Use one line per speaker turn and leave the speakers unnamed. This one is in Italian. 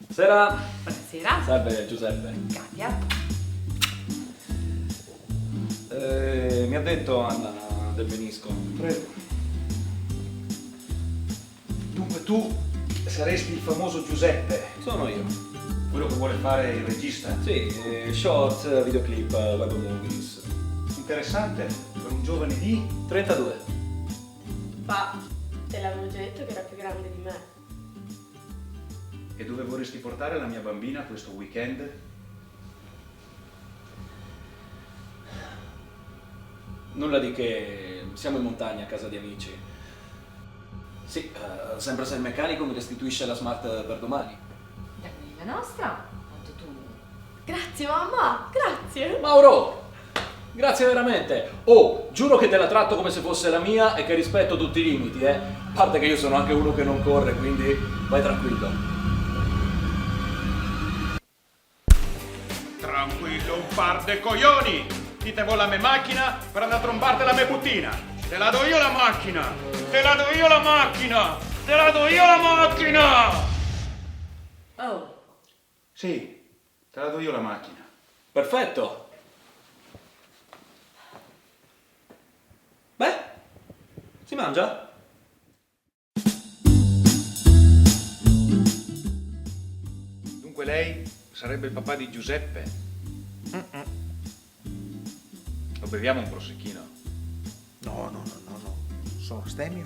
Sera.
Buonasera.
Salve Giuseppe.
Katia.
Mi ha detto Anna del Benisco.
Prego. Dunque tu saresti il famoso Giuseppe,
Sono io.
quello che vuole fare il regista.
Sì, shorts, videoclip, web movies.
Interessante, per un giovane di...
32.
Pa, te l'avevo già detto che era più grande di me.
E dove vorresti portare la mia bambina questo weekend?
Nulla di che, siamo in montagna a casa di amici. Sì, sembra se il meccanico mi restituisce la smart per domani.
La nostra? Quanto tu?
Grazie mamma, grazie.
Mauro! Grazie veramente! Oh, giuro che te la tratto come se fosse la mia e che rispetto tutti i limiti, eh! A parte che io sono anche uno che non corre, quindi vai tranquillo.
Tranquillo, un par de coglioni! Ditevo la mia macchina per andare a trombarti la mia buttina! Te la do io la macchina! Te la do io la macchina! Te la do io la macchina!
Oh,
Sì, te la do io la macchina.
Perfetto! Beh, si mangia?
Dunque lei sarebbe il papà di Giuseppe. Lo beviamo un prosecchino?
No, sono astemio.